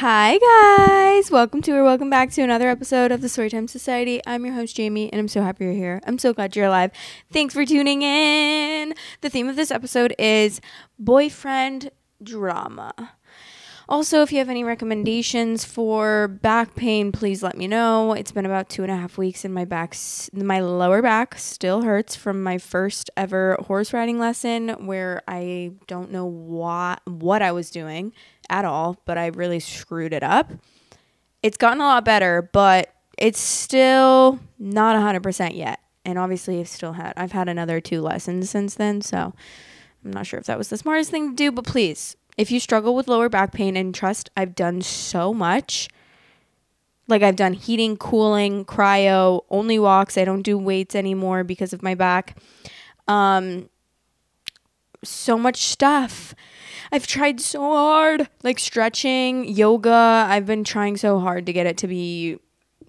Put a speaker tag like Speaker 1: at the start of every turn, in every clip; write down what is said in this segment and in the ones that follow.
Speaker 1: Hi guys, welcome back to another episode of the Storytime Society. I'm your host Jamie and I'm so happy you're here. I'm so glad you're alive. Thanks for tuning in. The theme of this episode is boyfriend drama. Also, if you have any recommendations for back pain, please let me know. It's been about 2.5 weeks and my lower back still hurts from my first ever horse riding lesson where I don't know what I was doing at all, but I really screwed it up. It's gotten a lot better, but it's still not 100% yet. And obviously I've had another 2 lessons since then, so I'm not sure if that was the smartest thing to do, but please, if you struggle with lower back pain, and trust, I've done so much. Like I've done heating, cooling, cryo, only walks. I don't do weights anymore because of my back. So much stuff. I've tried so hard, like stretching, yoga. I've been trying so hard to get it to be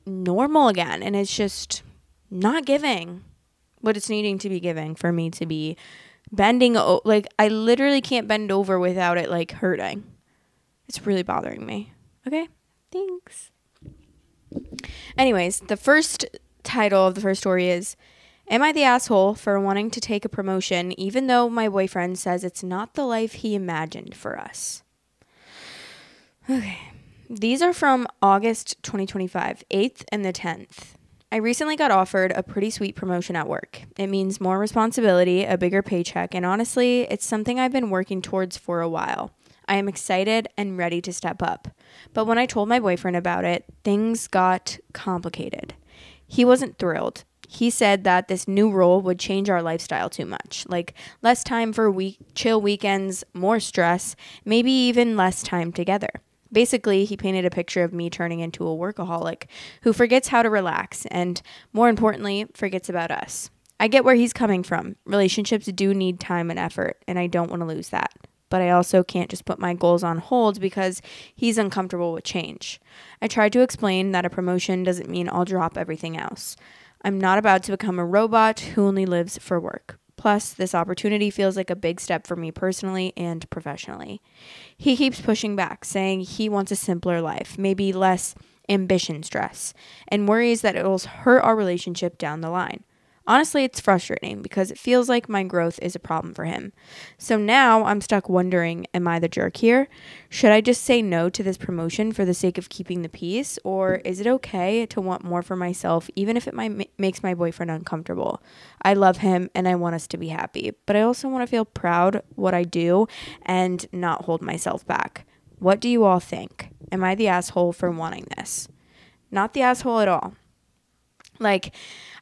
Speaker 1: normal again, and it's just not giving what it's needing to be giving for me to be bending. Like I literally can't bend over without it like hurting. It's really bothering me. Okay, thanks. Anyways, the first title of the first story is, am I the asshole for wanting to take a promotion even though my boyfriend says it's not the life he imagined for us? Okay. These are from August 2025, 8th and the 10th. I recently got offered a pretty sweet promotion at work. It means more responsibility, a bigger paycheck, and honestly, it's something I've been working towards for a while. I am excited and ready to step up. But when I told my boyfriend about it, things got complicated. He wasn't thrilled. He said that this new role would change our lifestyle too much, like less time for chill weekends, more stress, maybe even less time together. Basically, he painted a picture of me turning into a workaholic who forgets how to relax and, more importantly, forgets about us. I get where he's coming from. Relationships do need time and effort, and I don't want to lose that. But I also can't just put my goals on hold because he's uncomfortable with change. I tried to explain that a promotion doesn't mean I'll drop everything else. I'm not about to become a robot who only lives for work. Plus, this opportunity feels like a big step for me personally and professionally. He keeps pushing back, saying he wants a simpler life, maybe less ambition stress, and worries that it will hurt our relationship down the line. Honestly, it's frustrating because it feels like my growth is a problem for him. So now I'm stuck wondering, am I the jerk here? Should I just say no to this promotion for the sake of keeping the peace? Or is it okay to want more for myself, even if it makes my boyfriend uncomfortable? I love him and I want us to be happy, but I also want to feel proud what I do and not hold myself back. What do you all think? Am I the asshole for wanting this? Not the asshole at all. Like,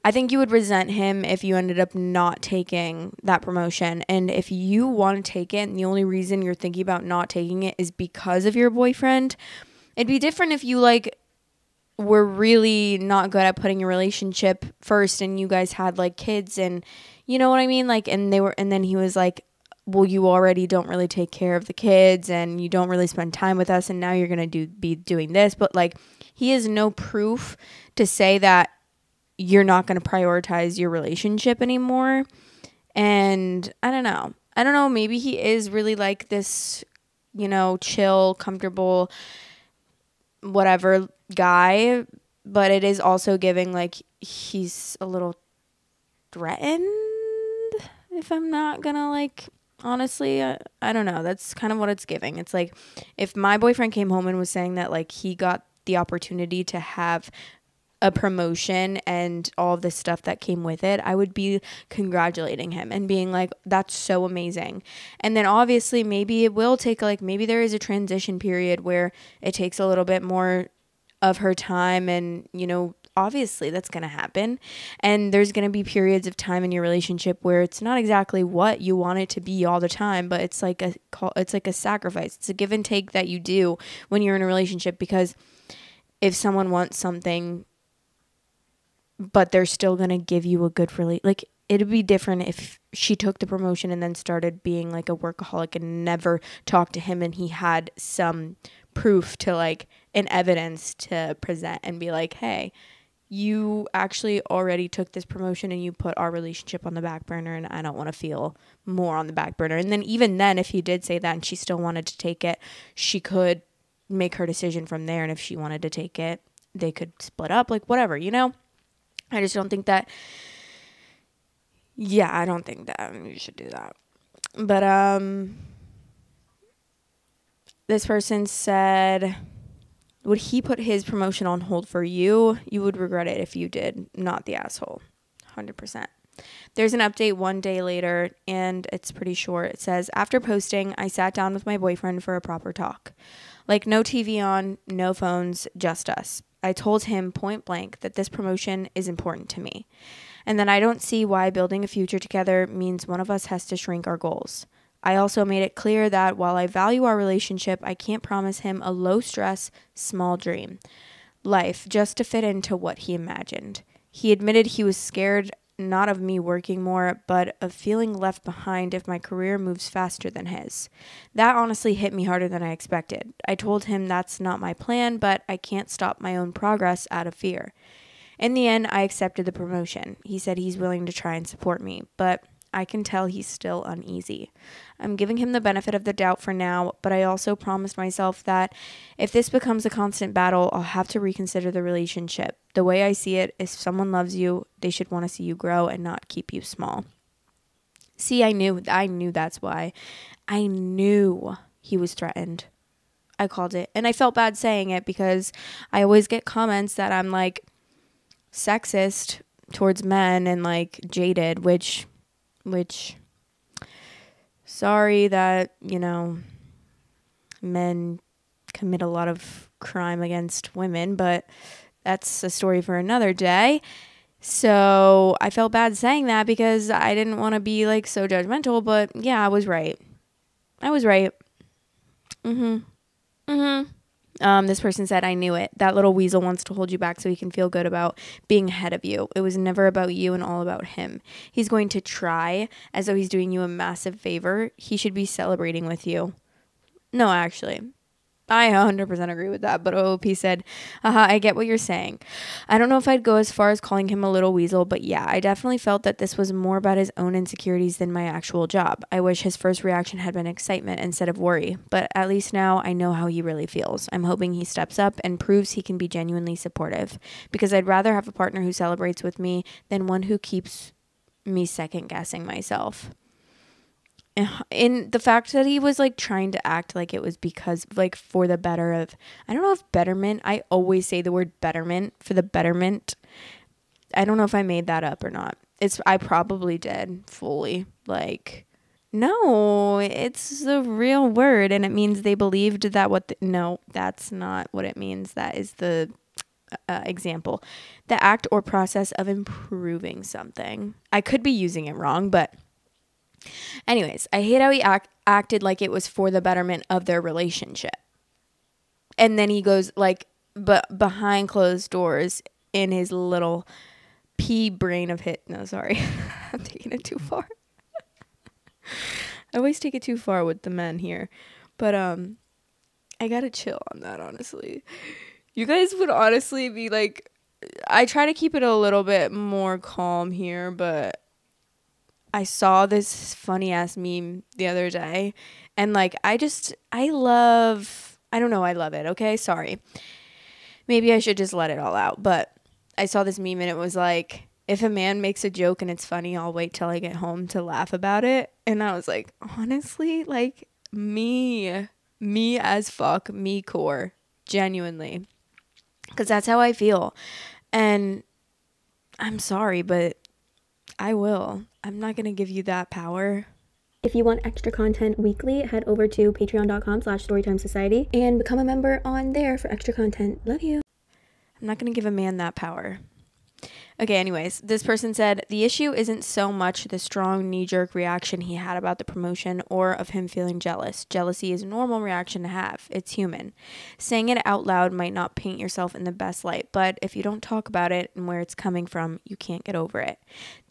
Speaker 1: I think you would resent him if you ended up not taking that promotion. And if you want to take it and the only reason you're thinking about not taking it is because of your boyfriend, it'd be different if you were really not good at putting your relationship first and you guys had like kids and you know what I mean? And then he was like, well, you already don't really take care of the kids and you don't really spend time with us and now you're going to be doing this. But like, he has no proof to say that you're not going to prioritize your relationship anymore. And I don't know. Maybe he is really like this, chill, comfortable, whatever guy. But it is also giving like he's a little threatened, if I'm not going to honestly, I don't know. That's kind of what it's giving. It's like if my boyfriend came home and was saying that like he got the opportunity to have a promotion and all of this stuff that came with it, I would be congratulating him and being like, that's so amazing. And then obviously maybe it will take maybe there is a transition period where it takes a little bit more of her time and, obviously that's going to happen. And there's going to be periods of time in your relationship where it's not exactly what you want it to be all the time, but it's like a sacrifice. It's a give and take that you do when you're in a relationship, because if someone wants something but they're still going to give you a good it'd be different if she took the promotion and then started being like a workaholic and never talked to him and he had some proof to an evidence to present and be like, hey, you actually already took this promotion and you put our relationship on the back burner and I don't want to feel more on the back burner. And then even then, if he did say that and she still wanted to take it, she could make her decision from there. And if she wanted to take it, they could split up, like whatever, you know? I just don't think that, yeah, I don't think that you should do that. But this person said, would he put his promotion on hold for you? You would regret it if you did, not the asshole. 100%. There's an update one day later, and it's pretty short. It says, after posting, I sat down with my boyfriend for a proper talk. Like, no TV on, no phones, just us. I told him point blank that this promotion is important to me, and that I don't see why building a future together means one of us has to shrink our goals. I also made it clear that while I value our relationship, I can't promise him a low-stress, small dream life just to fit into what he imagined. He admitted he was scared not of me working more, but of feeling left behind if my career moves faster than his. That honestly hit me harder than I expected. I told him that's not my plan, but I can't stop my own progress out of fear. In the end, I accepted the promotion. He said he's willing to try and support me, but I can tell he's still uneasy. I'm giving him the benefit of the doubt for now, but I also promised myself that if this becomes a constant battle, I'll have to reconsider the relationship. The way I see it, if someone loves you, they should want to see you grow and not keep you small. See, I knew that's why. I knew he was threatened. I called it. And I felt bad saying it because I always get comments that I'm like sexist towards men and like jaded, which sorry that, you know, men commit a lot of crime against women, but that's a story for another day. So I felt bad saying that because I didn't want to be like so judgmental, but yeah, I was right. This person said, I knew it. That little weasel wants to hold you back so he can feel good about being ahead of you. It was never about you and all about him. He's going to try as though he's doing you a massive favor. He should be celebrating with you. No, actually, I 100% agree with that. But OOP said, I get what you're saying. I don't know if I'd go as far as calling him a little weasel, but yeah, I definitely felt that this was more about his own insecurities than my actual job. I wish his first reaction had been excitement instead of worry, but at least now I know how he really feels. I'm hoping he steps up and proves he can be genuinely supportive, because I'd rather have a partner who celebrates with me than one who keeps me second guessing myself. In the fact that he was like trying to act like it was because like for the better of, I don't know if betterment, I always say the word betterment for the betterment. I don't know if I made that up or not. I probably did fully. Like, no, it's the real word, and it means they believed that no, that's not what it means. That is the example. The act or process of improving something. I could be using it wrong, but anyways, I hate how he acted like it was for the betterment of their relationship. And then he goes like, but behind closed doors in his little pea brain of no, sorry. I'm taking it too far. I always take it too far with the men here. But I gotta chill on that, honestly. You guys would honestly be like, I try to keep it a little bit more calm here, but I saw this funny ass meme the other day, and like I love it. Okay, sorry. Maybe I should just let it all out. But I saw this meme and it was like, if a man makes a joke and it's funny, I'll wait till I get home to laugh about it. And I was like, honestly, like me as fuck, me core, genuinely, because that's how I feel. And I'm sorry, but I will. I'm not going to give you that power.
Speaker 2: If you want extra content weekly, head over to patreon.com/storytimesociety and become a member on there for extra content. Love you.
Speaker 1: I'm not going to give a man that power. Okay, anyways, this person said, the issue isn't so much the strong knee-jerk reaction he had about the promotion or of him feeling jealous. Jealousy is a normal reaction to have. It's human. Saying it out loud might not paint yourself in the best light, but if you don't talk about it and where it's coming from, you can't get over it.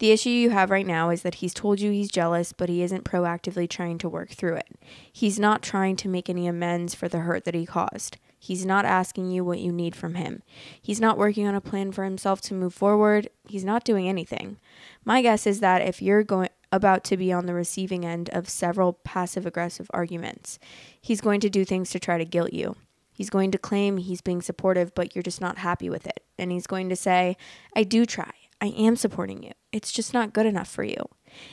Speaker 1: The issue you have right now is that he's told you he's jealous, but he isn't proactively trying to work through it. He's not trying to make any amends for the hurt that he caused. He's not asking you what you need from him. He's not working on a plan for himself to move forward. He's not doing anything. My guess is that if you're about to be on the receiving end of several passive-aggressive arguments, he's going to do things to try to guilt you. He's going to claim he's being supportive, but you're just not happy with it. And he's going to say, I do try. I am supporting you. It's just not good enough for you.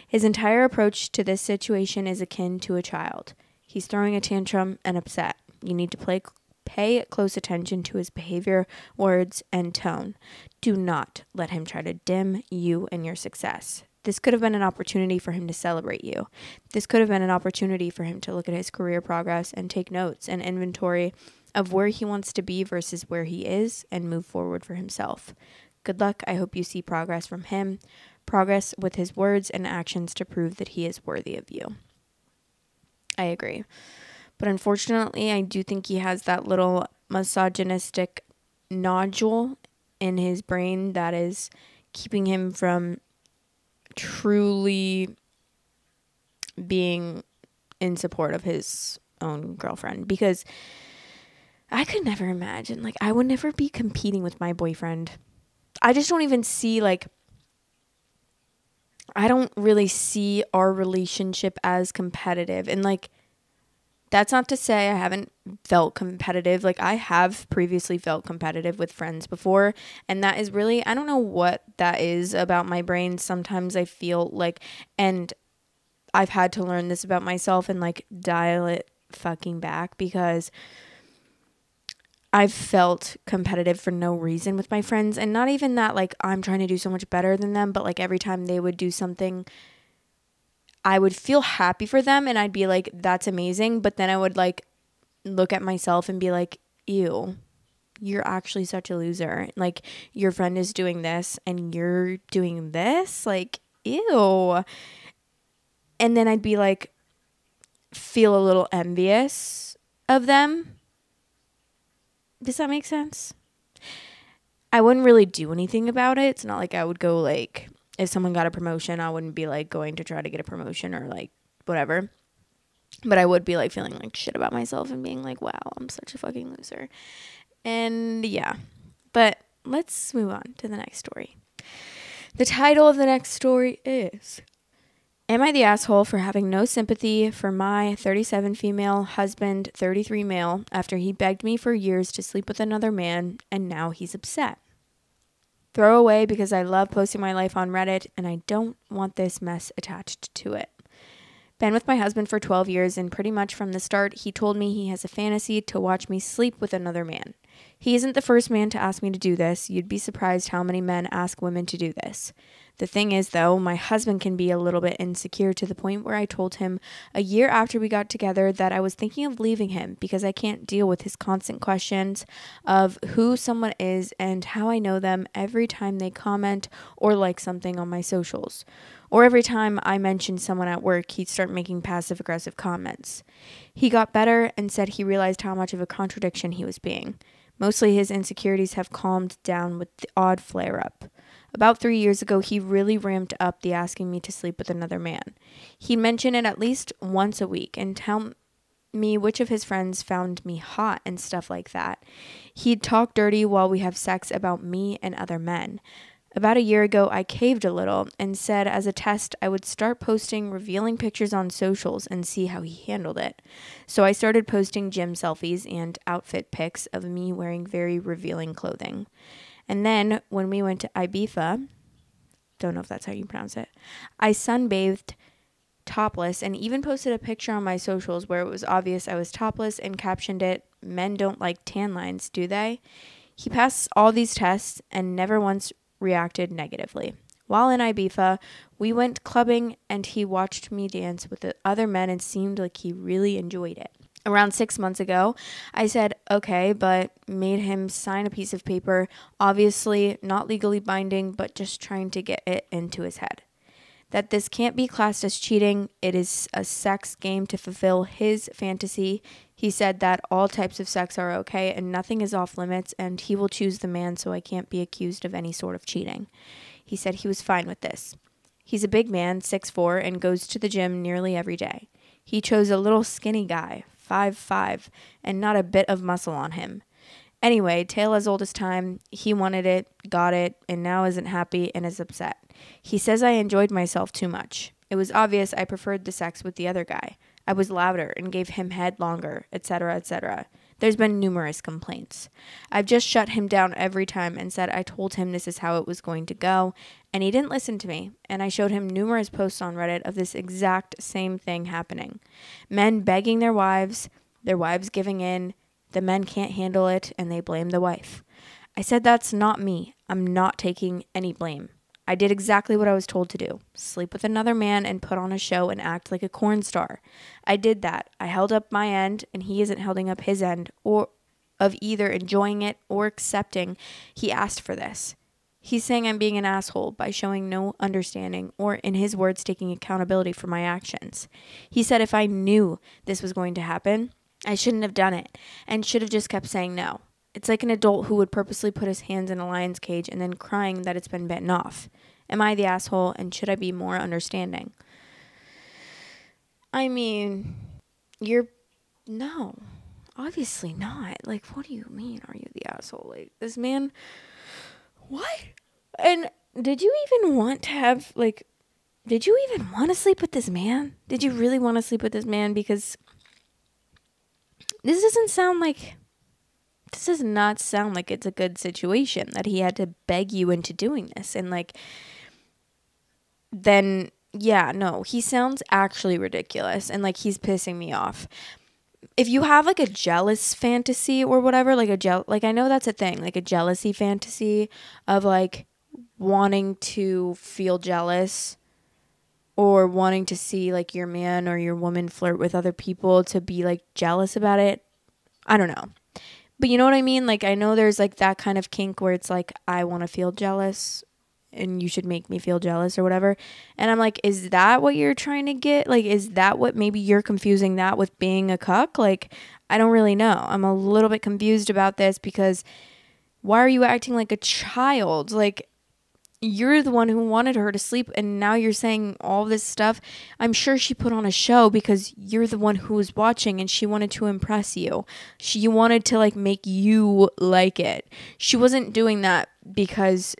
Speaker 1: His entire approach to this situation is akin to a child. He's throwing a tantrum and upset. You need to pay close attention to his behavior, words, and tone. Do not let him try to dim you and your success. This could have been an opportunity for him to celebrate you. This could have been an opportunity for him to look at his career progress and take notes and inventory of where he wants to be versus where he is and move forward for himself. Good luck. I hope you see progress from him, progress with his words and actions to prove that he is worthy of you. I agree. But unfortunately, I do think he has that little misogynistic nodule in his brain that is keeping him from truly being in support of his own girlfriend. Because I could never imagine, like, I would never be competing with my boyfriend. I just don't even see, like, I don't really see our relationship as competitive. And, like, that's not to say I haven't felt competitive. Like, I have previously felt competitive with friends before. And that is really, I don't know what that is about my brain. Sometimes I feel like, and I've had to learn this about myself and, like, dial it fucking back, because I've felt competitive for no reason with my friends. And not even that, like, I'm trying to do so much better than them, but, like, every time they would do something, I would feel happy for them and I'd be like, that's amazing. But then I would, like, look at myself and be like, ew, you're actually such a loser. Like, your friend is doing this and you're doing this. Like, ew. And then I'd be like, feel a little envious of them. Does that make sense? I wouldn't really do anything about it. It's not like I would go, like, if someone got a promotion, I wouldn't be, like, going to try to get a promotion or, like, whatever. But I would be, like, feeling like shit about myself and being like, wow, I'm such a fucking loser. And yeah, but let's move on to the next story. The title of the next story is, Am I the asshole for having no sympathy for my 37 female husband, 33 male, after he begged me for years to sleep with another man and now he's upset? Throw away because I love posting my life on Reddit and I don't want this mess attached to it. Been with my husband for 12 years and pretty much from the start he told me he has a fantasy to watch me sleep with another man. He isn't the first man to ask me to do this. You'd be surprised how many men ask women to do this. The thing is, though, my husband can be a little bit insecure to the point where I told him a year after we got together that I was thinking of leaving him because I can't deal with his constant questions of who someone is and how I know them every time they comment or like something on my socials. Or every time I mentioned someone at work, he'd start making passive-aggressive comments. He got better and said he realized how much of a contradiction he was being. Mostly his insecurities have calmed down with the odd flare-up. About 3 years ago, he really ramped up the asking me to sleep with another man. He'd mention it at least once a week and tell me which of his friends found me hot and stuff like that. He'd talk dirty while we have sex about me and other men. About a year ago, I caved a little and said as a test I would start posting revealing pictures on socials and see how he handled it. So I started posting gym selfies and outfit pics of me wearing very revealing clothing. And then when we went to Ibiza, don't know if that's how you pronounce it, I sunbathed topless and even posted a picture on my socials where it was obvious I was topless and captioned it, "Men don't like tan lines, do they?" He passed all these tests and never once reacted negatively. While in Ibiza, we went clubbing and he watched me dance with the other men and seemed like he really enjoyed it. Around 6 months ago, I said, okay, but made him sign a piece of paper, obviously not legally binding, but just trying to get it into his head. That this can't be classed as cheating. It is a sex game to fulfill his fantasy. He said that all types of sex are okay and nothing is off limits and he will choose the man so I can't be accused of any sort of cheating. He said he was fine with this. He's a big man, 6'4", and goes to the gym nearly every day. He chose a little skinny guy, 5'5", and not a bit of muscle on him. Anyway, tale as old as time, he wanted it, got it, and now isn't happy and is upset. He says I enjoyed myself too much. It was obvious I preferred the sex with the other guy. I was louder and gave him head longer, etc., etc. There's been numerous complaints. I've just shut him down every time and said I told him this is how it was going to go, and he didn't listen to me, and I showed him numerous posts on Reddit of this exact same thing happening. Men begging their wives giving in, the men can't handle it, and they blame the wife. I said that's not me. I'm not taking any blame. I did exactly what I was told to do. Sleep with another man and put on a show and act like a corn star. I did that. I held up my end, and he isn't holding up his end or of either enjoying it or accepting he asked for this. He's saying I'm being an asshole by showing no understanding or, in his words, taking accountability for my actions. He said if I knew this was going to happen, I shouldn't have done it and should have just kept saying no. It's like an adult who would purposely put his hands in a lion's cage and then crying that it's been bitten off. Am I the asshole, and should I be more understanding? I mean, no, obviously not. Like, what do you mean, are you the asshole? Like, this man, what? And did you even want to sleep with this man? Did you really want to sleep with this man? Because this does not sound like it's a good situation that he had to beg you into doing this. And then, yeah, no, he sounds actually ridiculous. And he's pissing me off. If you have a jealous fantasy or whatever, I know that's a thing, a jealousy fantasy of wanting to feel jealous or wanting to see your man or your woman flirt with other people to be jealous about it. I don't know. But you know what I mean? I know there's that kind of kink where it's I want to feel jealous and you should make me feel jealous or whatever. And I'm is that what you're trying to get? Is that what maybe you're confusing that with being a cuck? I don't really know. I'm a little bit confused about this because why are you acting like a child? You're the one who wanted her to sleep, and now you're saying all this stuff. I'm sure she put on a show because you're the one who was watching and she wanted to impress you. She wanted to make you like it. She wasn't doing that because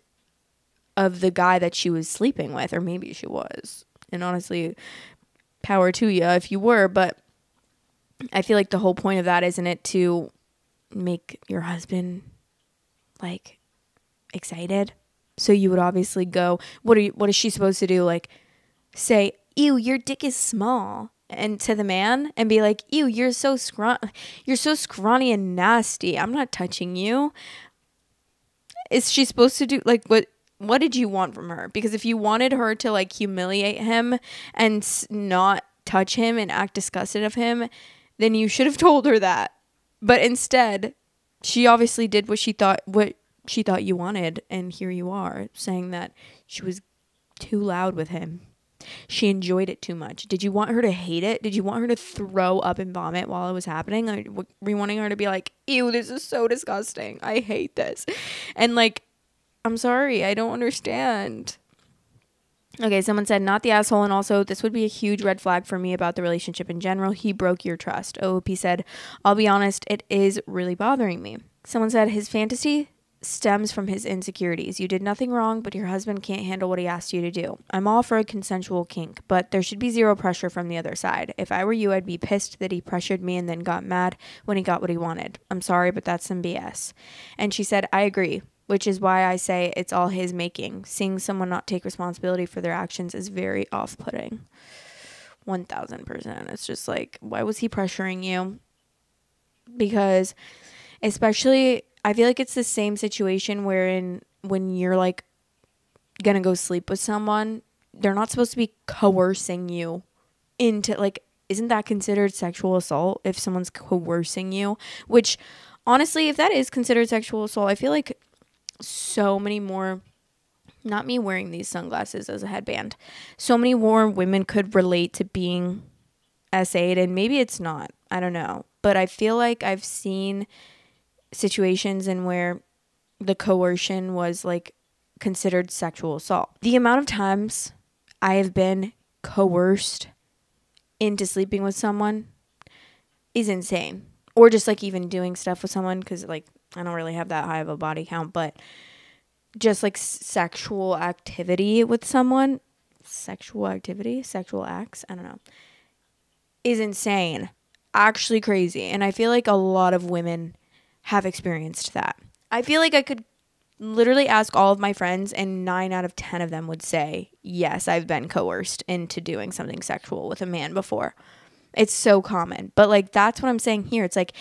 Speaker 1: of the guy that she was sleeping with, or maybe she was. And honestly, power to you if you were, but I feel the whole point of that, isn't it, to make your husband excited? So you would obviously go, what is she supposed to do? Say, ew, your dick is small, and to the man, and be ew, you're so scrawny and nasty. I'm not touching you. Is she supposed to do what did you want from her? Because if you wanted her to humiliate him and not touch him and act disgusted of him, then you should have told her that. But instead, she obviously did what she thought you wanted, and here you are saying that she was too loud with him. She enjoyed it too much. Did you want her to hate it? Did you want her to throw up and vomit while it was happening? Were you wanting her to be ew, this is so disgusting, I hate this? And I'm sorry, I don't understand. Okay, someone said, not the asshole, and also this would be a huge red flag for me about the relationship in general. He broke your trust. OOP said, I'll be honest, it is really bothering me. Someone said, his fantasy stems from his insecurities. You did nothing wrong, but your husband can't handle what he asked you to do. I'm all for a consensual kink, but there should be zero pressure from the other side. If I were you, I'd be pissed that he pressured me and then got mad when he got what he wanted. I'm sorry, but that's some BS. And she said, I agree, which is why I say it's all his making. Seeing someone not take responsibility for their actions is very off-putting. 1000%. It's just why was he pressuring you? Because especially, I feel it's the same situation wherein when you're gonna go sleep with someone, they're not supposed to be coercing you into isn't that considered sexual assault if someone's coercing you? Which honestly, if that is considered sexual assault, I feel so many more, not me wearing these sunglasses as a headband, so many more women could relate to being SA'd, and maybe it's not, I don't know, but I feel I've seen situations in where the coercion was considered sexual assault. The amount of times I have been coerced into sleeping with someone is insane. Or just even doing stuff with someone, because I don't really have that high of a body count, but just sexual activity with someone, sexual acts, I don't know, is insane. actually crazy. And I feel like a lot of women have experienced that. I feel like I could literally ask all of my friends and 9 out of 10 of them would say, yes, I've been coerced into doing something sexual with a man before. It's so common. But like, that's what I'm saying here. It's like,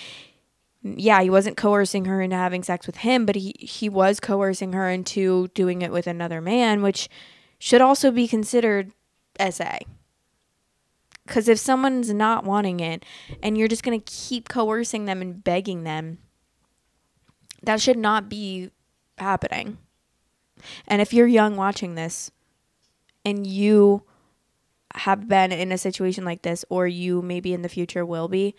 Speaker 1: yeah, he wasn't coercing her into having sex with him, but he was coercing her into doing it with another man, which should also be considered SA. Because if someone's not wanting it and you're just going to keep coercing them and begging them, that should not be happening. And if you're young watching this and you have been in a situation like this, or you maybe in the future will be,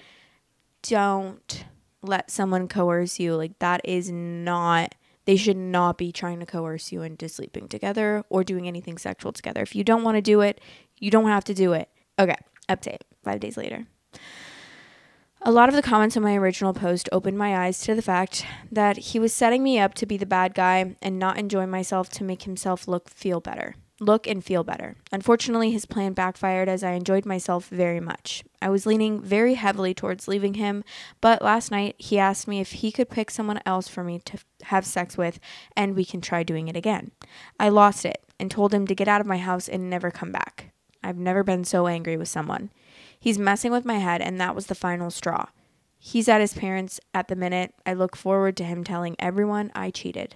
Speaker 1: don't let someone coerce you. Like, that is not, they should not be trying to coerce you into sleeping together or doing anything sexual together. If you don't want to do it, you don't have to do it. Okay, update 5 days later. A lot of the comments on my original post opened my eyes to the fact that he was setting me up to be the bad guy and not enjoy myself to make himself look and feel better. Unfortunately, his plan backfired as I enjoyed myself very much. I was leaning very heavily towards leaving him, but last night he asked me if he could pick someone else for me to have sex with and we can try doing it again. I lost it and told him to get out of my house and never come back. I've never been so angry with someone. He's messing with my head, and that was the final straw. He's at his parents' at the minute. I look forward to him telling everyone I cheated.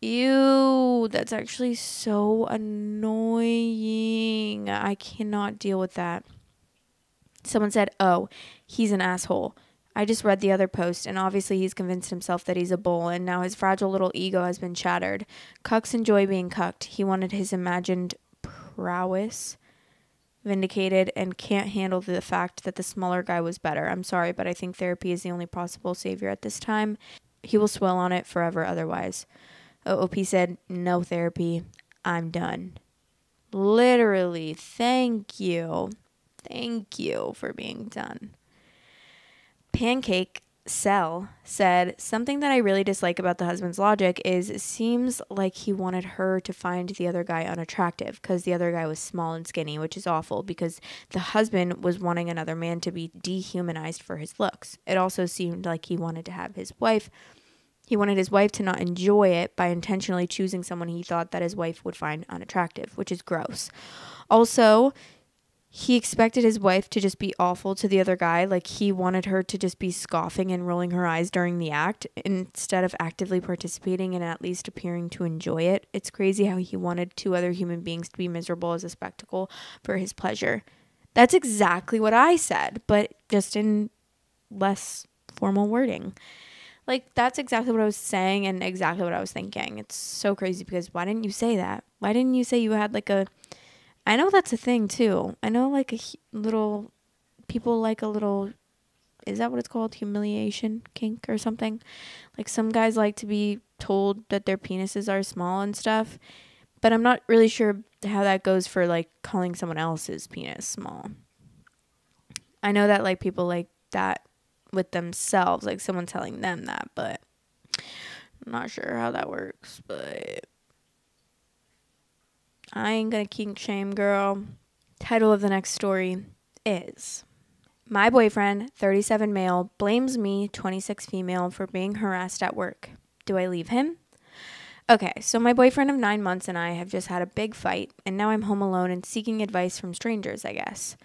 Speaker 1: Ew, that's actually so annoying. I cannot deal with that. Someone said, oh, he's an asshole. I just read the other post, and obviously he's convinced himself that he's a bull, and now his fragile little ego has been shattered. Cucks enjoy being cucked. He wanted his imagined prowess vindicated and can't handle the fact that the smaller guy was better. I'm sorry, but I think therapy is the only possible savior at this time. He will swill on it forever otherwise. OOP said, no therapy. I'm done. Literally, thank you. Thank you for being done. Pancake Cell said, something that I really dislike about the husband's logic is it seems like he wanted her to find the other guy unattractive because the other guy was small and skinny, which is awful because the husband was wanting another man to be dehumanized for his looks. It also seemed like he wanted his wife to not enjoy it by intentionally choosing someone he thought that his wife would find unattractive, which is gross. Also, he expected his wife to just be awful to the other guy, like he wanted her to just be scoffing and rolling her eyes during the act instead of actively participating and at least appearing to enjoy it. It's crazy how he wanted 2 other human beings to be miserable as a spectacle for his pleasure. That's exactly what I said, but just in less formal wording. Like, that's exactly what I was saying and exactly what I was thinking. It's so crazy because why didn't you say that? Why didn't you say you had like a... I know that's a thing too. I know like people like a little, is that what it's called? Humiliation kink or something? Like some guys like to be told that their penises are small and stuff. But I'm not really sure how that goes for like calling someone else's penis small. I know that like people like that with themselves, like someone telling them that, but I'm not sure how that works, but I ain't gonna kink shame, girl. Title of the next story is, my boyfriend, 37 male, blames me, 26 female, for being harassed at work. Do I leave him? Okay, so my boyfriend of 9 months and I have just had a big fight, and now I'm home alone and seeking advice from strangers, I guess.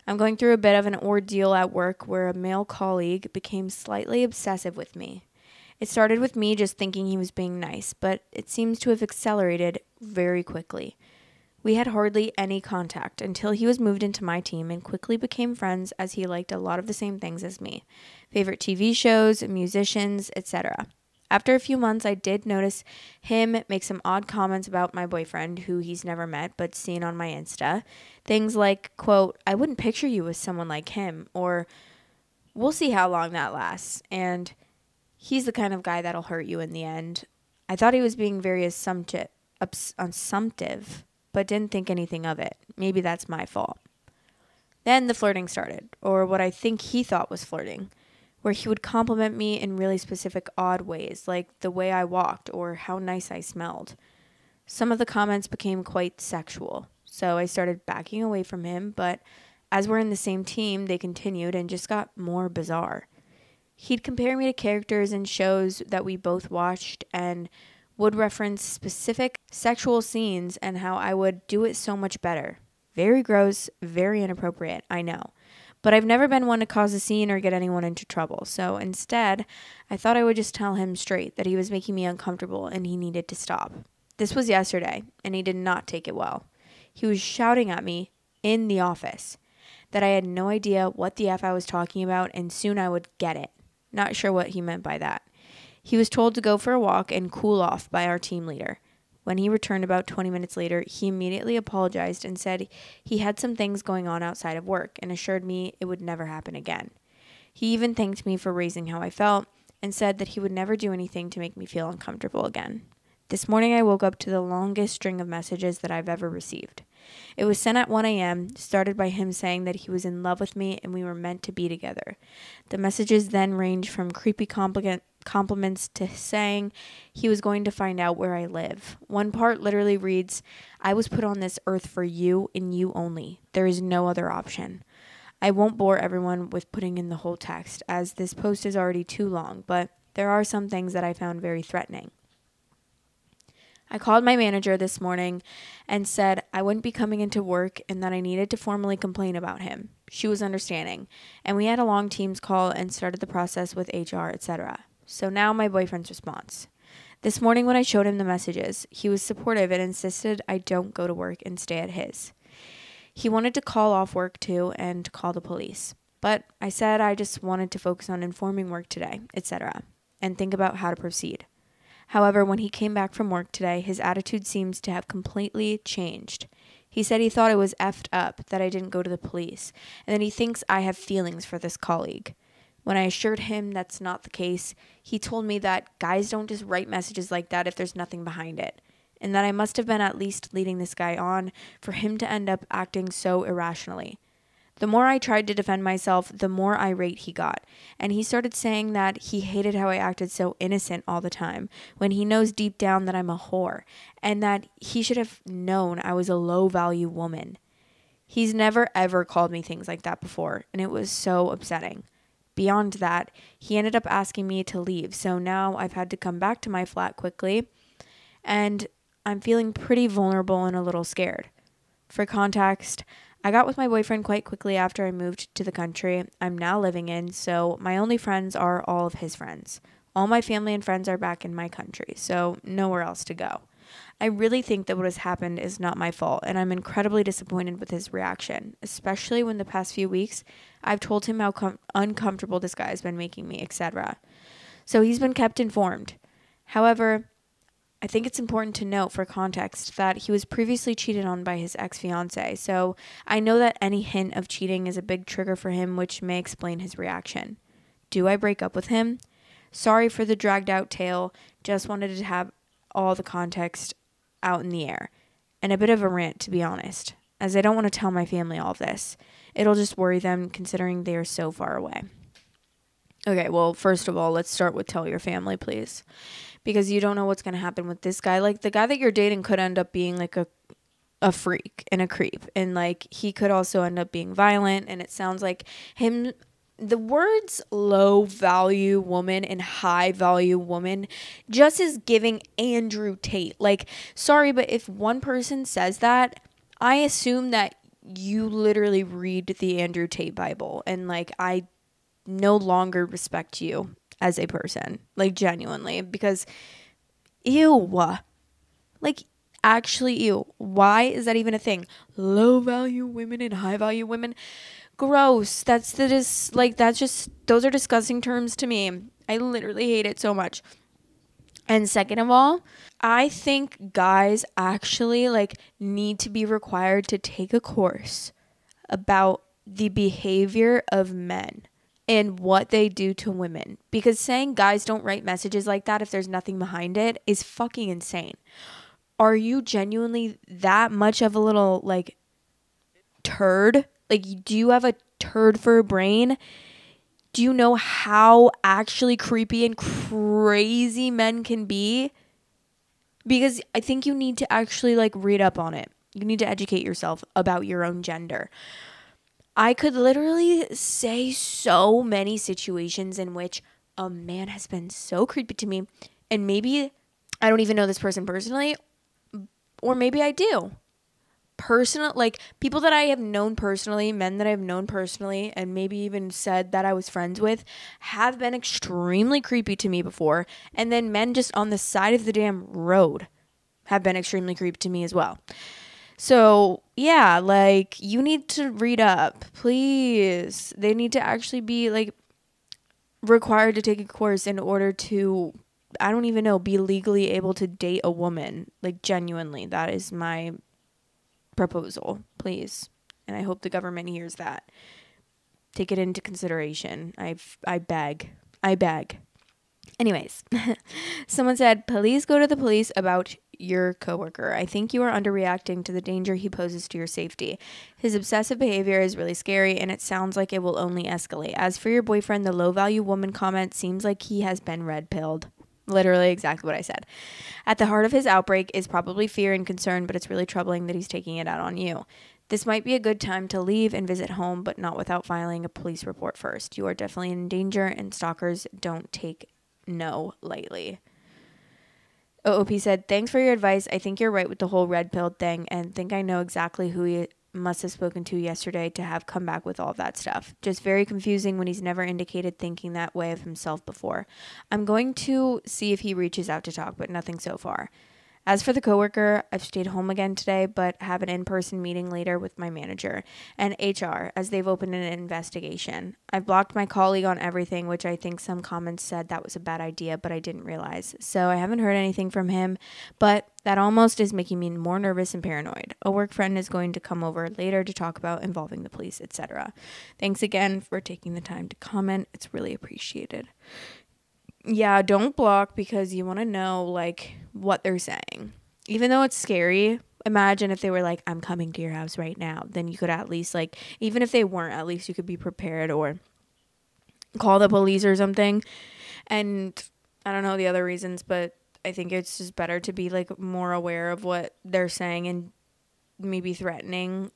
Speaker 1: I'm going through a bit of an ordeal at work where a male colleague became slightly obsessive with me. It started with me just thinking he was being nice, but it seems to have accelerated very quickly. We had hardly any contact until he was moved into my team and quickly became friends as he liked a lot of the same things as me. Favorite TV shows, musicians, etc. After a few months, I did notice him make some odd comments about my boyfriend, who he's never met but seen on my Insta. Things like, quote, I wouldn't picture you with someone like him, or we'll see how long that lasts, and he's the kind of guy that'll hurt you in the end. I thought he was being very assumptive, but didn't think anything of it. Maybe that's my fault. Then the flirting started, or what I think he thought was flirting, where he would compliment me in really specific odd ways, like the way I walked or how nice I smelled. Some of the comments became quite sexual, so I started backing away from him, but As we're in the same team, they continued and just got more bizarre. He'd compare me to characters in shows that we both watched and would reference specific sexual scenes and how I would do it so much better. Very gross, very inappropriate, I know. But I've never been one to cause a scene or get anyone into trouble. So instead, I thought I would just tell him straight that he was making me uncomfortable and he needed to stop. This was yesterday, and he did not take it well. He was shouting at me in the office that I had no idea what the F I was talking about and soon I would get it. Not sure what he meant by that. He was told to go for a walk and cool off by our team leader. When he returned about 20 minutes later, he immediately apologized and said he had some things going on outside of work and assured me it would never happen again. He even thanked me for raising how I felt and said that he would never do anything to make me feel uncomfortable again. This morning I woke up to the longest string of messages that I've ever received. It was sent at 1 a.m., started by him saying that he was in love with me and we were meant to be together. The messages then ranged from creepy compliments to saying he was going to find out where I live. One part literally reads, "I was put on this earth for you and you only. There is no other option." I won't bore everyone with putting in the whole text, as this post is already too long, but there are some things that I found very threatening. I called my manager this morning and said I wouldn't be coming into work and that I needed to formally complain about him. She was understanding, and we had a long Teams call and started the process with HR, etc. So now my boyfriend's response. This morning when I showed him the messages, he was supportive and insisted I don't go to work and stay at his. He wanted to call off work too and call the police. But I said I just wanted to focus on informing work today, etc., and think about how to proceed. However, when he came back from work today, his attitude seems to have completely changed. He said he thought it was effed up that I didn't go to the police, and that he thinks I have feelings for this colleague. When I assured him that's not the case, he told me that guys don't just write messages like that if there's nothing behind it, and that I must have been at least leading this guy on for him to end up acting so irrationally. The more I tried to defend myself, the more irate he got, and he started saying that he hated how I acted so innocent all the time, when he knows deep down that I'm a whore, and that he should have known I was a low-value woman. He's never ever called me things like that before, and it was so upsetting. Beyond that, he ended up asking me to leave, so now I've had to come back to my flat quickly, and I'm feeling pretty vulnerable and a little scared. For context, I got with my boyfriend quite quickly after I moved to the country I'm now living in, so my only friends are all of his friends. All my family and friends are back in my country, so nowhere else to go. I really think that what has happened is not my fault, and I'm incredibly disappointed with his reaction, especially when the past few weeks I've told him how uncomfortable this guy has been making me, etc. So he's been kept informed. However, I think it's important to note for context that he was previously cheated on by his ex-fiancée, so I know that any hint of cheating is a big trigger for him, which may explain his reaction. Do I break up with him? Sorry for the dragged out tale, just wanted to have all the context out in the air. And a bit of a rant, to be honest, as I don't want to tell my family all of this. It'll just worry them considering they are so far away. Okay, well, first of all, let's start with tell your family, please. Because you don't know what's going to happen with this guy. Like, the guy that you're dating could end up being, like, a freak and a creep. And, like, he could also end up being violent. And it sounds like him... The words low-value woman and high-value woman just is giving Andrew Tate. Like, sorry, but if one person says that, I assume that you literally read the Andrew Tate Bible. And, like, I no longer respect you as a person, like, genuinely, because ew, like, actually ew. Why is that even a thing? Low value women and high value women, gross. Those are disgusting terms to me. I literally hate it so much. And second of all, I think guys actually, like, need to be required to take a course about the behavior of men and what they do to women. Because saying guys don't write messages like that if there's nothing behind it is fucking insane. Are you genuinely that much of a little, like, turd? Like, do you have a turd for a brain? Do you know how actually creepy and crazy men can be? Because I think you need to actually, like, read up on it. You need to educate yourself about your own gender. I could literally say so many situations in which a man has been so creepy to me, and maybe I don't even know this person personally, or maybe I do. Personal, like people that I have known personally, men that I've known personally, and maybe even said that I was friends with, have been extremely creepy to me before. And then men just on the side of the damn road have been extremely creepy to me as well. So yeah, like you need to read up, please. They need to actually be like required to take a course in order to, I don't even know, be legally able to date a woman. Like genuinely, that is my proposal, please. And I hope the government hears that. Take it into consideration. I beg. Anyways, someone said, please go to the police about your coworker. I think you are underreacting to the danger he poses to your safety. His obsessive behavior is really scary, and it sounds like it will only escalate. As for your boyfriend, the low-value woman comment seems like he has been red-pilled. Literally exactly what I said. At the heart of his outbreak is probably fear and concern, but it's really troubling that he's taking it out on you. This might be a good time to leave and visit home, but not without filing a police report first. You are definitely in danger, and stalkers don't take no lightly. OOP said, thanks for your advice. I think you're right with the whole red pill thing, and think I know exactly who he must have spoken to yesterday to have come back with all of that stuff. Just very confusing when he's never indicated thinking that way of himself before. I'm going to see if he reaches out to talk, but nothing so far. As for the coworker, I've stayed home again today, but have an in-person meeting later with my manager and HR as they've opened an investigation. I've blocked my colleague on everything, which I think some comments said that was a bad idea, but I didn't realize. So I haven't heard anything from him, but that almost is making me more nervous and paranoid. A work friend is going to come over later to talk about involving the police, etc. Thanks again for taking the time to comment. It's really appreciated. Yeah, don't block because you want to know, like, what they're saying. Even though it's scary, imagine if they were like, I'm coming to your house right now. Then you could at least, like, even if they weren't, at least you could be prepared or call the police or something. And I don't know the other reasons, but I think it's just better to be, like, more aware of what they're saying and maybe threatening,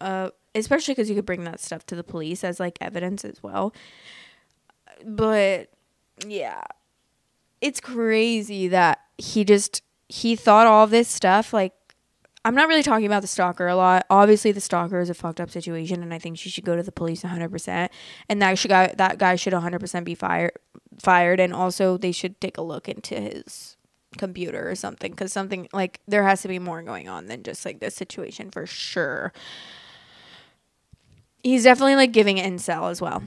Speaker 1: especially because you could bring that stuff to the police as, like, evidence as well. But, yeah. It's crazy that he thought all this stuff. Like, I'm not really talking about the stalker a lot. Obviously, the stalker is a fucked up situation, and I think she should go to the police 100%. And that guy should 100% be fired. And also, they should take a look into his computer or something, because something, like, there has to be more going on than just, like, this situation for sure. He's definitely, like, giving incel as well.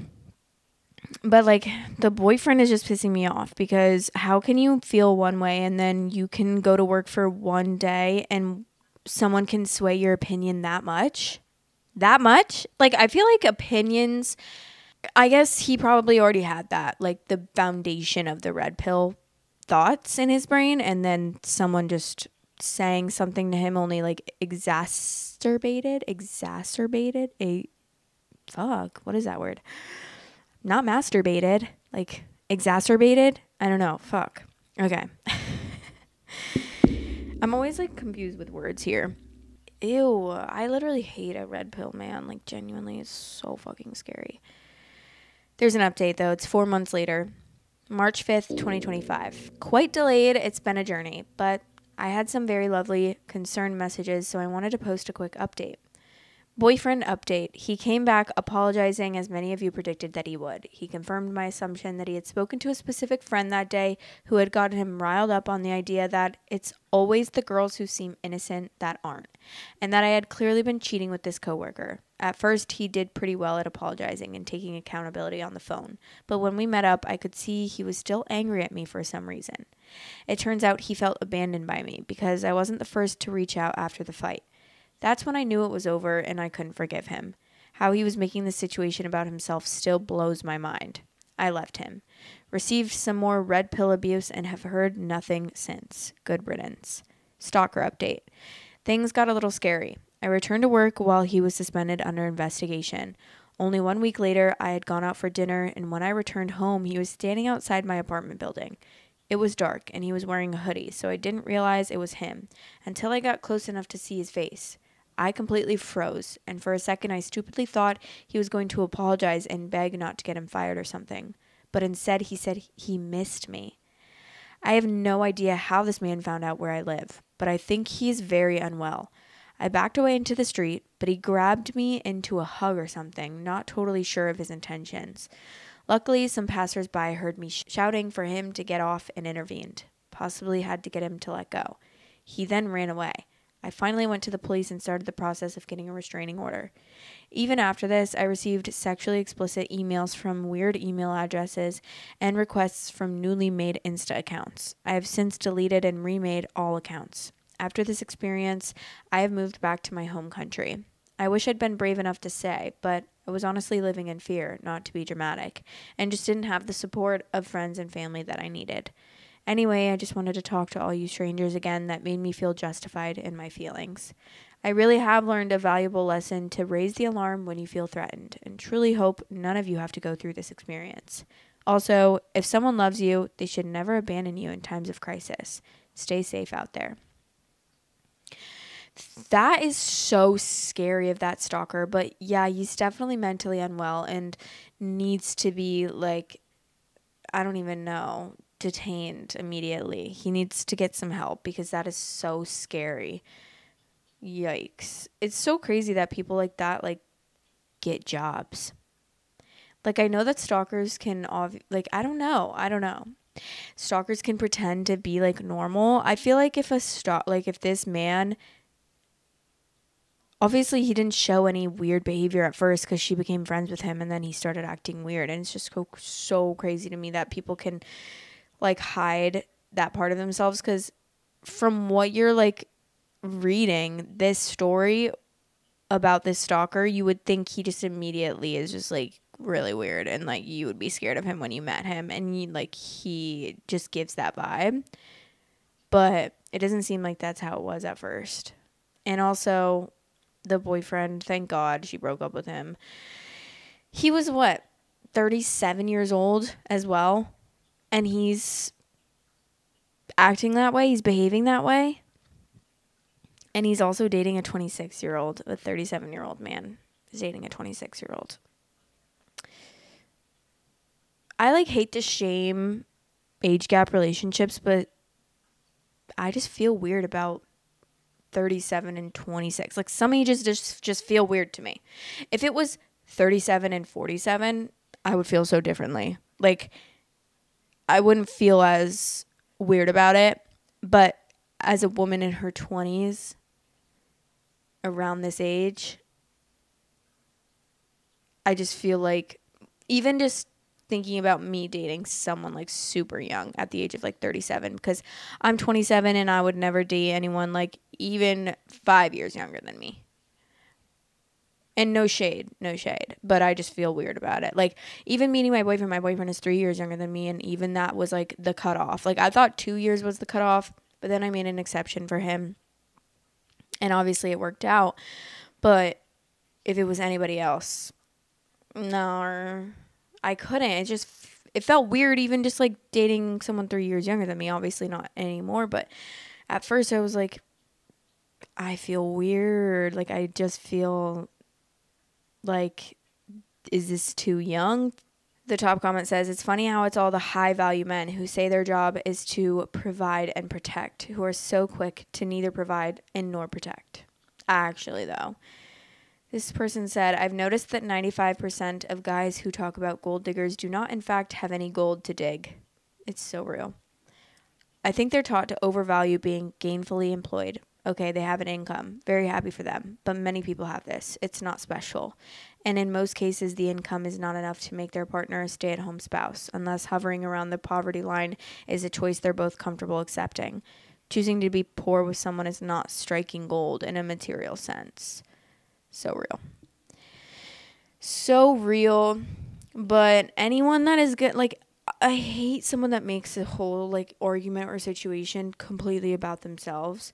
Speaker 1: But, like, the boyfriend is just pissing me off because how can you feel one way and then you can go to work for one day and someone can sway your opinion that much? That much? Like, I feel like opinions, I guess he probably already had that, like, the foundation of the red pill thoughts in his brain, and then someone just saying something to him only, like, exacerbated what is that word? Not masturbated, like exacerbated. I don't know. Fuck. Okay. I'm always like confused with words here. Ew. I literally hate a red pill, man. Like genuinely, it's so fucking scary. There's an update though. It's 4 months later. March 5th, 2025. Quite delayed. It's been a journey, but I had some very lovely concerned messages, so I wanted to post a quick update. Boyfriend update. He came back apologizing as many of you predicted that he would. He confirmed my assumption that he had spoken to a specific friend that day who had gotten him riled up on the idea that it's always the girls who seem innocent that aren't, and that I had clearly been cheating with this coworker. At first, he did pretty well at apologizing and taking accountability on the phone, but when we met up, I could see he was still angry at me for some reason. It turns out he felt abandoned by me because I wasn't the first to reach out after the fight. That's when I knew it was over and I couldn't forgive him. How he was making the situation about himself still blows my mind. I left him. Received some more red pill abuse and have heard nothing since. Good riddance. Stalker update. Things got a little scary. I returned to work while he was suspended under investigation. Only 1 week later, I had gone out for dinner, and when I returned home, he was standing outside my apartment building. It was dark, and he was wearing a hoodie, so I didn't realize it was him until I got close enough to see his face. I completely froze, and for a second I stupidly thought he was going to apologize and beg not to get him fired or something. But instead he said he missed me. I have no idea how this man found out where I live, but I think he is very unwell. I backed away into the street, but he grabbed me into a hug or something, not totally sure of his intentions. Luckily, some passersby heard me shouting for him to get off and intervened. Possibly had to get him to let go. He then ran away. I finally went to the police and started the process of getting a restraining order. Even after this, I received sexually explicit emails from weird email addresses and requests from newly made Insta accounts. I have since deleted and remade all accounts. After this experience, I have moved back to my home country. I wish I'd been brave enough to say, but I was honestly living in fear, not to be dramatic, and just didn't have the support of friends and family that I needed. Anyway, I just wanted to talk to all you strangers again. That made me feel justified in my feelings. I really have learned a valuable lesson to raise the alarm when you feel threatened, and truly hope none of you have to go through this experience. Also, if someone loves you, they should never abandon you in times of crisis. Stay safe out there. That is so scary of that stalker, but yeah, he's definitely mentally unwell and needs to be, like, I don't even know, detained immediately. He needs to get some help because that is so scary. Yikes. It's so crazy that people like that, like, get jobs. Like, I know that stalkers can, I don't know. Stalkers can pretend to be, like, normal. I feel like if this man, obviously he didn't show any weird behavior at first because she became friends with him and then he started acting weird. And it's just so crazy to me that people can, like, hide that part of themselves, because from what you're, like, reading this story about this stalker, you would think he just immediately is just, like, really weird and, like, you would be scared of him when you met him, and he just gives that vibe. But it doesn't seem like that's how it was at first. And also, the boyfriend, thank God she broke up with him. He was 37 years old as well, and he's acting that way, he's behaving that way. And he's also dating a 26-year-old, a 37-year-old man is dating a 26-year-old. I, like, hate to shame age gap relationships, but I just feel weird about 37 and 26. Like, some ages just feel weird to me. If it was 37 and 47, I would feel so differently. Like, I wouldn't feel as weird about it. But as a woman in her 20s, around this age, I just feel like, even just thinking about me dating someone, like, super young at the age of, like, 37, because I'm 27 and I would never date anyone, like, even 5 years younger than me. And no shade, but I just feel weird about it. Like, even meeting my boyfriend is 3 years younger than me, and even that was, like, the cutoff. Like, I thought 2 years was the cutoff, but then I made an exception for him, and obviously it worked out. But if it was anybody else, no, I couldn't. It felt weird, even just, like, dating someone 3 years younger than me. Obviously not anymore, but at first I was like, I feel weird. Like, I just feel like, is this too young? The top comment says, it's funny how it's all the high value men who say their job is to provide and protect, who are so quick to neither provide and nor protect. Actually, though, this person said, I've noticed that 95% of guys who talk about gold diggers do not, in fact, have any gold to dig. It's so real. I think they're taught to overvalue being gainfully employed. Okay, they have an income. Very happy for them. But many people have this. It's not special. And in most cases, the income is not enough to make their partner a stay-at-home spouse, unless hovering around the poverty line is a choice they're both comfortable accepting. Choosing to be poor with someone is not striking gold in a material sense. So real. So real. But anyone that is good, like, I hate someone that makes a whole, like, argument or situation completely about themselves,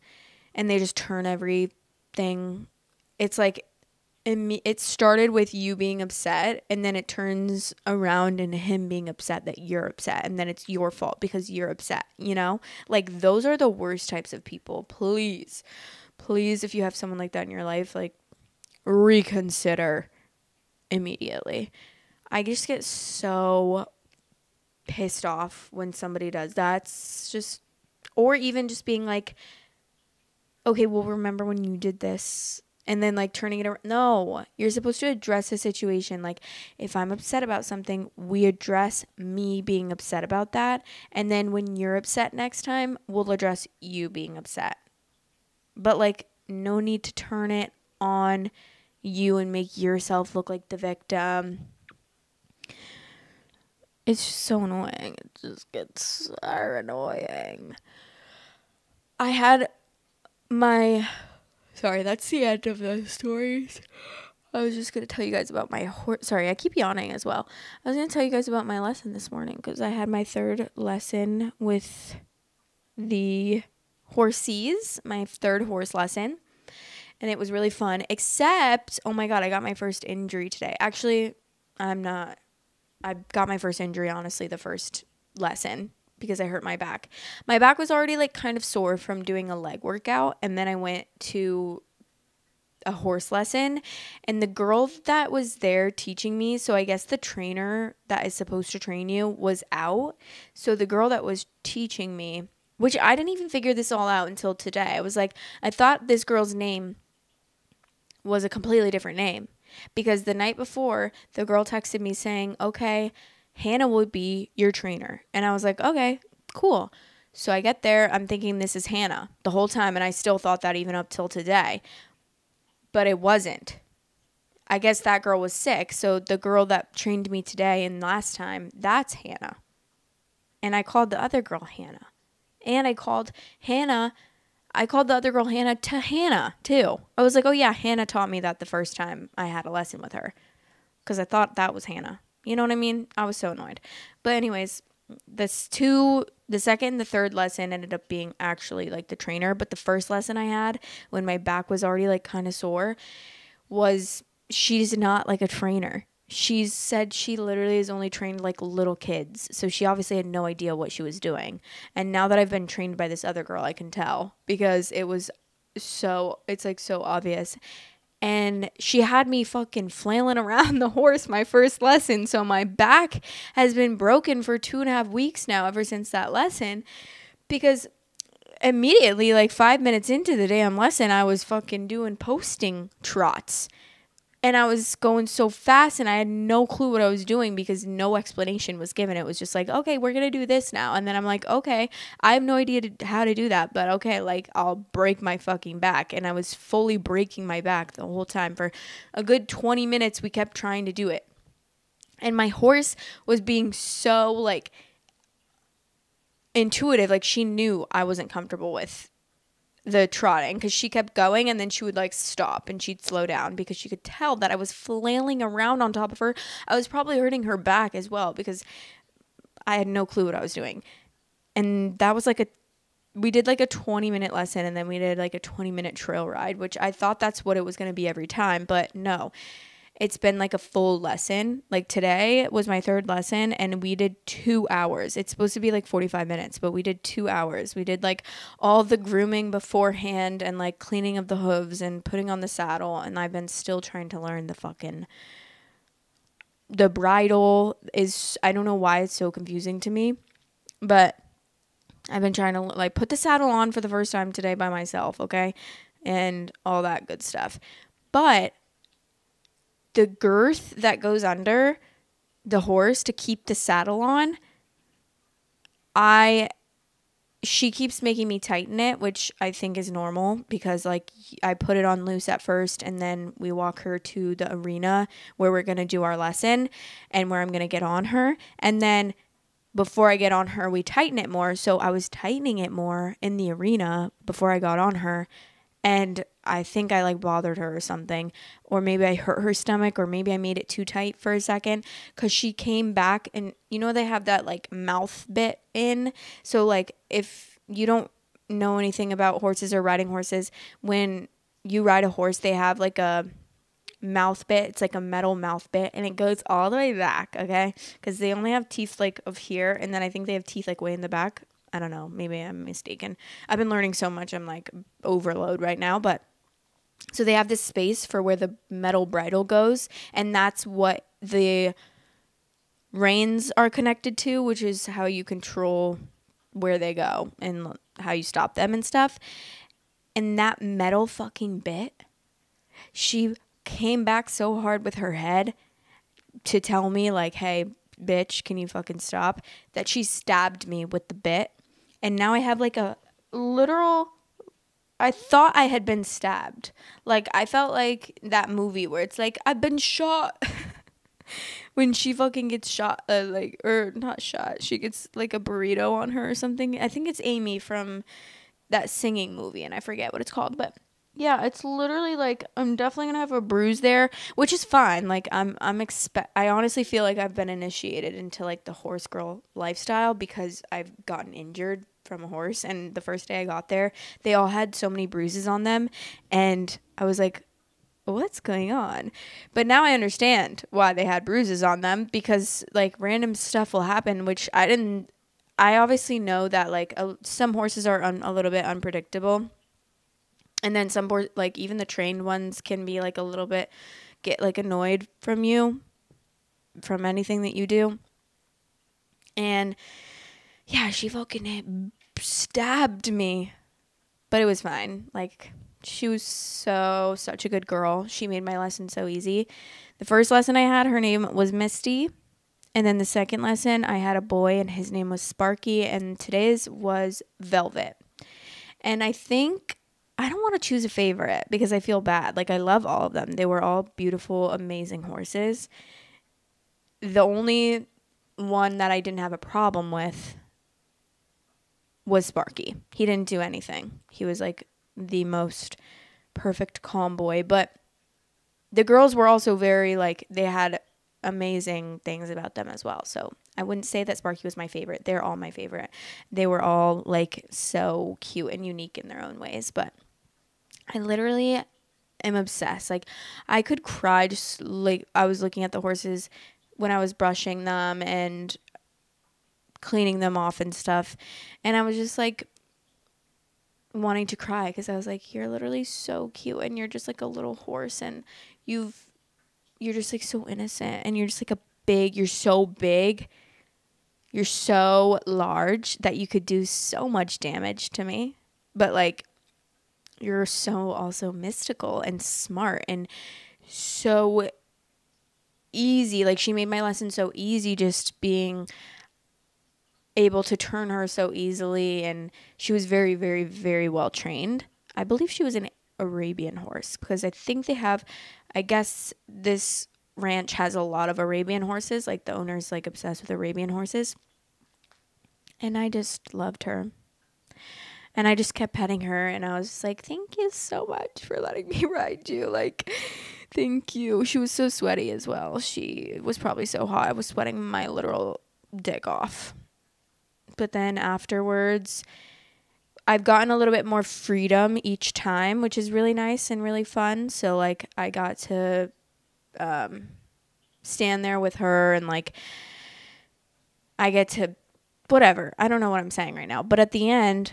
Speaker 1: and they just turn everything. It's like, it started with you being upset, and then it turns around in him being upset that you're upset, and then it's your fault because you're upset, you know? Like, those are the worst types of people. Please please, if you have someone like that in your life, like, reconsider immediately. I just get so pissed off when somebody does that. It's just, or even just being like, okay, well, remember when you did this, and then like turning it around. No, you're supposed to address the situation. Like, if I'm upset about something, we address me being upset about that, and then when you're upset next time, we'll address you being upset. But like, no need to turn it on you and make yourself look like the victim. It's just so annoying. It just gets so annoying. I had sorry, that's the end of the stories. I was just going to tell you guys about my horse. Sorry, I keep yawning as well. I was going to tell you guys about my lesson this morning because I had my third lesson with the horsies, my third horse lesson. And it was really fun, except, oh my God, I got my first injury today. Actually, I got my first injury, honestly, the first lesson because I hurt my back. My back was already like kind of sore from doing a leg workout. And then I went to a horse lesson, and the girl that was there teaching me, so I guess the trainer that is supposed to train you was out. So the girl that was teaching me, which I didn't even figure this all out until today. I was like, I thought this girl's name was a completely different name because the night before the girl texted me saying, okay, Hannah would be your trainer. And I was like, okay, cool. So I get there, I'm thinking this is Hannah the whole time, and I still thought that even up till today. But it wasn't. I guess that girl was sick. So the girl that trained me today and last time, that's Hannah. And I called the other girl Hannah. And I called the other girl Hannah to Hannah too. I was like, oh yeah, Hannah taught me that the first time I had a lesson with her. Because I thought that was Hannah. You know what I mean? I was so annoyed. But anyways, the second and the third lesson ended up being actually like the trainer. But the first lesson I had when my back was already like kind of sore was she's not like a trainer. She said she literally has only trained like little kids. So she obviously had no idea what she was doing. And now that I've been trained by this other girl, I can tell because it's like so obvious. And she had me fucking flailing around the horse my first lesson. So my back has been broken for 2.5 weeks now ever since that lesson. Because immediately, like 5 minutes into the damn lesson, I was fucking doing posting trots. And I was going so fast and I had no clue what I was doing because no explanation was given. It was just like, okay, we're going to do this now. And then I'm like, okay, I have no idea how to do that. But okay, like I'll break my fucking back. And I was fully breaking my back the whole time. For a good 20 minutes, we kept trying to do it. And my horse was being so like intuitive. Like she knew I wasn't comfortable with the trotting because she kept going and then she would like stop and she'd slow down because she could tell that I was flailing around on top of her. I was probably hurting her back as well because I had no clue what I was doing. And that was like we did like a 20-minute lesson and then we did like a 20-minute trail ride, which I thought that's what it was going to be every time, but no. It's been like a full lesson. Like today was my third lesson and we did 2 hours. It's supposed to be like 45 minutes, but we did 2 hours. We did like all the grooming beforehand and like cleaning of the hooves and putting on the saddle. And I've been still trying to learn the bridle is, I don't know why it's so confusing to me, but I've been trying to like put the saddle on for the first time today by myself. Okay. And all that good stuff. But the girth that goes under the horse to keep the saddle on, she keeps making me tighten it, which I think is normal because like I put it on loose at first and then we walk her to the arena where we're going to do our lesson and where I'm going to get on her. And then before I get on her, we tighten it more. So I was tightening it more in the arena before I got on her. And I think I like bothered her or something, or maybe I hurt her stomach, or maybe I made it too tight for a second because she came back and you know, they have that like mouth bit in. So like if you don't know anything about horses or riding horses, when you ride a horse, they have like a mouth bit. It's like a metal mouth bit and it goes all the way back. Okay. Cause they only have teeth like of here. And then I think they have teeth like way in the back. I don't know. Maybe I'm mistaken. I've been learning so much. I'm like overload right now. But so they have this space for where the metal bridle goes. And that's what the reins are connected to, which is how you control where they go and how you stop them and stuff. And that metal fucking bit, she came back so hard with her head to tell me like, hey, bitch, can you fucking stop? That she stabbed me with the bit. And now I have like a literal, I thought I had been stabbed. Like I felt like that movie where it's like, I've been shot. When she fucking gets shot, or not shot, she gets like a burrito on her or something. I think it's Amy from that singing movie, and I forget what it's called, but yeah, it's literally like I'm definitely gonna have a bruise there, which is fine. Like I honestly feel like I've been initiated into like the horse girl lifestyle because I've gotten injured from a horse, and the first day I got there, they all had so many bruises on them, and I was like, what's going on? But now I understand why they had bruises on them, because like random stuff will happen, which I obviously know that like some horses are a little bit unpredictable, and then some like even the trained ones can be like a little bit get like annoyed from you, from anything that you do. And yeah, she fucking stabbed me, but it was fine. Like she was such a good girl. She made my lesson so easy. The first lesson I had, her name was Misty. And then the second lesson, I had a boy, and his name was Sparky. And today's was Velvet. And I think I don't want to choose a favorite because I feel bad. Like, I love all of them. They were all beautiful, amazing horses. The only one that I didn't have a problem with was Sparky. He didn't do anything. He was like the most perfect calm boy. But the girls were also very like, they had amazing things about them as well. So I wouldn't say that Sparky was my favorite. They're all my favorite. They were all like so cute and unique in their own ways. But I literally am obsessed. Like I could cry just like I was looking at the horses when I was brushing them and cleaning them off and stuff. And I was just like wanting to cry because I was like, you're literally so cute and you're just like a little horse and you're just like so innocent and you're just like you're so big. You're so large that you could do so much damage to me. But like you're so also mystical and smart and so easy. Like she made my lesson so easy, just being able to turn her so easily, and she was very, very, very well trained. I believe she was an Arabian horse because I think I guess this ranch has a lot of Arabian horses. Like the owner's like obsessed with Arabian horses. And I just loved her. And I just kept petting her, and I was just like, thank you so much for letting me ride you. Like, thank you. She was so sweaty as well. She was probably so hot. I was sweating my literal dick off. But then afterwards, I've gotten a little bit more freedom each time, which is really nice and really fun. So, like, I got to stand there with her, and, like, I get to, whatever. I don't know what I'm saying right now. But at the end,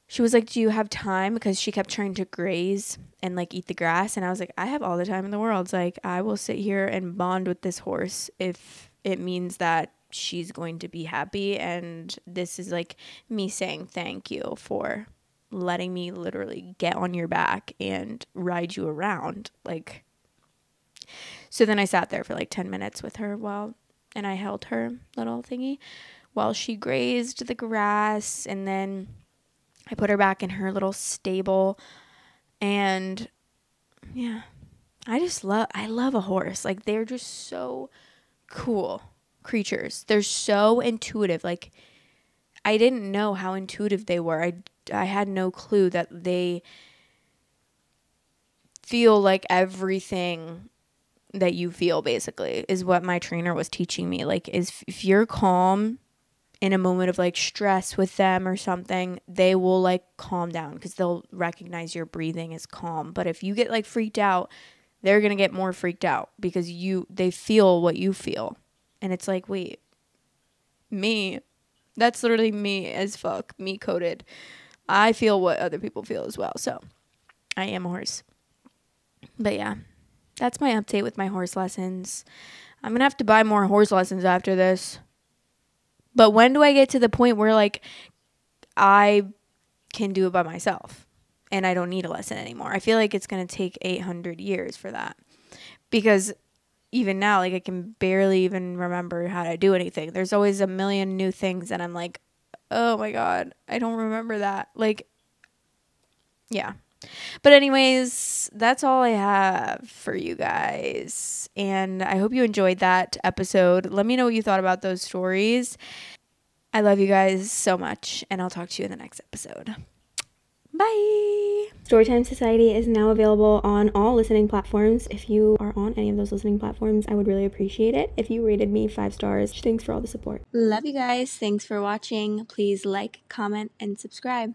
Speaker 1: she was like, do you have time? Because she kept trying to graze and, like, eat the grass. And I was like, I have all the time in the world. It's like, I will sit here and bond with this horse if it means that she's going to be happy, and this is like me saying thank you for letting me literally get on your back and ride you around. Like, so then I sat there for like 10 minutes with her and I held her little thingy while she grazed the grass, and then I put her back in her little stable. And yeah, I love a horse. Like, they're just so cool creatures. They're so intuitive. Like, I didn't know how intuitive they were. I had no clue that they feel like everything that you feel, basically, is what my trainer was teaching me. Like, if you're calm in a moment of like stress with them or something, they will like calm down because they'll recognize your breathing is calm. But if you get like freaked out, they're gonna get more freaked out because they feel what you feel. And it's like, wait, me, That's literally me as fuck, me coded. I feel what other people feel as well. So I am a horse. But yeah, that's my update with my horse lessons. I'm going to have to buy more horse lessons after this. But when do I get to the point where like I can do it by myself and I don't need a lesson anymore? I feel like it's going to take 800 years for that. Because even now, like I can barely even remember how to do anything. There's always a million new things and I'm like, oh my God, I don't remember that. Like, yeah. But anyways, that's all I have for you guys. And I hope you enjoyed that episode. Let me know what you thought about those stories. I love you guys so much, and I'll talk to you in the next episode. Bye.
Speaker 2: Storytime Society is now available on all listening platforms. If you are on any of those listening platforms, I would really appreciate it if you rated me 5 stars. Thanks for all the support.
Speaker 1: Love you guys. Thanks for watching. Please like, comment, and subscribe.